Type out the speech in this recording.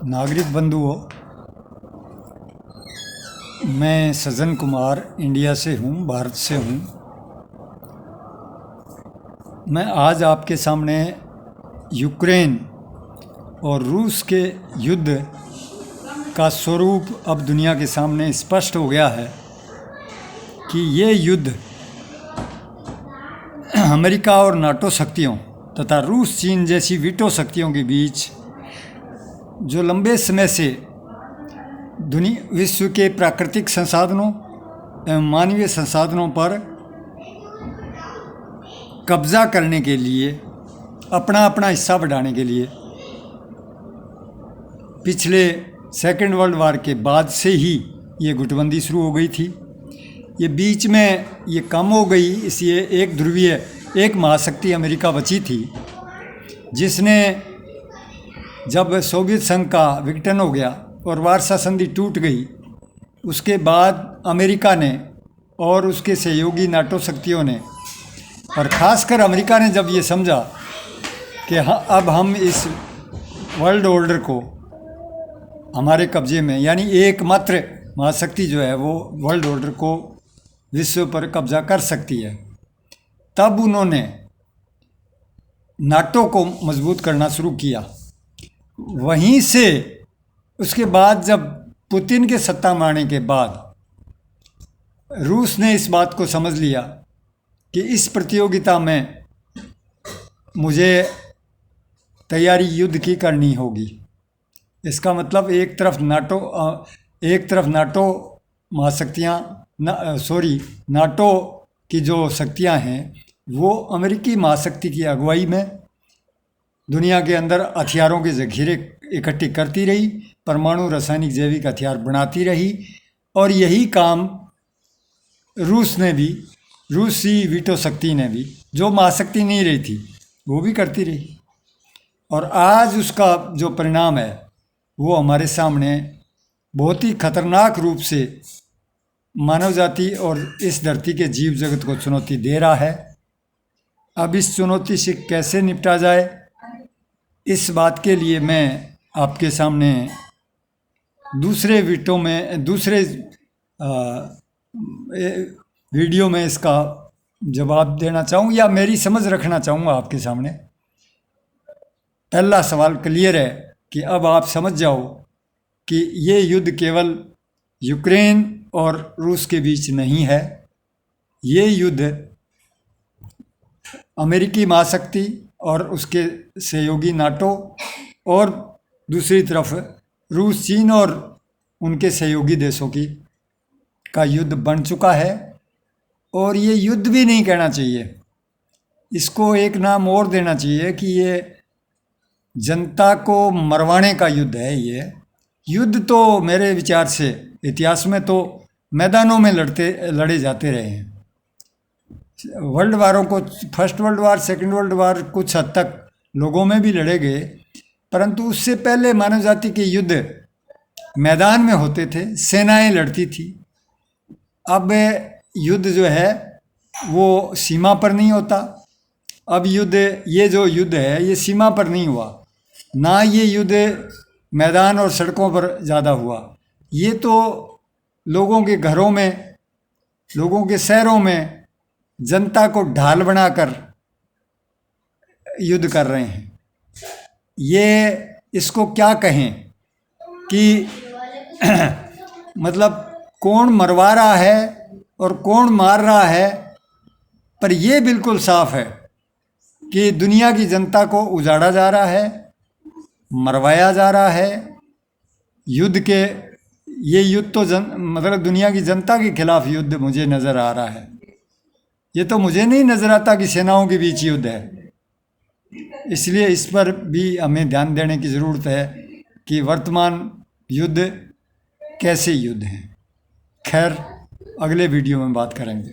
नागरिक बंधुओं, मैं सज्जन कुमार इंडिया से हूँ, भारत से हूँ। मैं आज आपके सामने यूक्रेन और रूस के युद्ध का स्वरूप अब दुनिया के सामने स्पष्ट हो गया है कि ये युद्ध अमेरिका और नाटो शक्तियों तथा रूस चीन जैसी वीटो शक्तियों के बीच जो लंबे समय से विश्व के प्राकृतिक संसाधनों एवं मानवीय संसाधनों पर कब्जा करने के लिए, अपना अपना हिस्सा बढ़ाने के लिए पिछले सेकेंड वर्ल्ड वार के बाद से ही ये गुटबंदी शुरू हो गई थी। ये बीच में ये कम हो गई, इसलिए एक ध्रुवीय एक महाशक्ति अमेरिका बची थी, जिसने जब सोवियत संघ का विघटन हो गया और वारसा संधि टूट गई, उसके बाद अमेरिका ने और उसके सहयोगी नाटो शक्तियों ने, और ख़ासकर अमेरिका ने जब ये समझा कि हाँ, अब हम इस वर्ल्ड ऑर्डर को हमारे कब्जे में, यानी एकमात्र महाशक्ति जो है वो वर्ल्ड ऑर्डर को विश्व पर कब्जा कर सकती है, तब उन्होंने नाटो को मजबूत करना शुरू किया। वहीं से उसके बाद जब पुतिन के सत्ता में आने के बाद रूस ने इस बात को समझ लिया कि इस प्रतियोगिता में मुझे तैयारी युद्ध की करनी होगी। इसका मतलब एक तरफ नाटो महाशक्तियाँ नाटो की जो शक्तियाँ हैं वो अमेरिकी महाशक्ति की अगुवाई में दुनिया के अंदर हथियारों के जखीरे इकट्ठी करती रही, परमाणु रासायनिक जैविक हथियार बनाती रही, और यही काम रूसी वीटो शक्ति ने भी, जो महाशक्ति नहीं रही थी, वो भी करती रही। और आज उसका जो परिणाम है वो हमारे सामने बहुत ही खतरनाक रूप से मानव जाति और इस धरती के जीव जगत को चुनौती दे रहा है। अब इस चुनौती से कैसे निपटा जाए, इस बात के लिए मैं आपके सामने दूसरे वीडियो में इसका जवाब देना चाहूँ या मेरी समझ रखना चाहूँगा आपके सामने। पहला सवाल क्लियर है कि अब आप समझ जाओ कि ये युद्ध केवल यूक्रेन और रूस के बीच नहीं है। ये युद्ध अमेरिकी महाशक्ति और उसके सहयोगी नाटो और दूसरी तरफ रूस चीन और उनके सहयोगी देशों का युद्ध बन चुका है। और ये युद्ध भी नहीं कहना चाहिए, इसको एक नाम और देना चाहिए कि ये जनता को मरवाने का युद्ध है। ये युद्ध तो मेरे विचार से इतिहास में तो मैदानों में लड़े जाते रहे हैं। वर्ल्ड वारों को, first world war, second world war कुछ हद तक लोगों में भी लड़े गए, परंतु उससे पहले मानव जाति के युद्ध मैदान में होते थे, सेनाएं लड़ती थी। अब युद्ध जो है वो सीमा पर नहीं होता। अब ये जो युद्ध है ये सीमा पर नहीं हुआ, ना ये युद्ध मैदान और सड़कों पर ज़्यादा हुआ। ये तो लोगों के घरों में, लोगों के शहरों में जनता को ढाल बनाकर युद्ध कर रहे हैं। ये इसको क्या कहें कि मतलब कौन मरवा रहा है और कौन मार रहा है, पर यह बिल्कुल साफ है कि दुनिया की जनता को उजाड़ा जा रहा है, मरवाया जा रहा है। ये युद्ध तो मतलब दुनिया की जनता के खिलाफ युद्ध मुझे नज़र आ रहा है। ये तो मुझे नहीं नज़र आता कि सेनाओं के बीच युद्ध है। इसलिए इस पर भी हमें ध्यान देने की ज़रूरत है कि वर्तमान युद्ध कैसे युद्ध हैं। खैर, अगले वीडियो में बात करेंगे।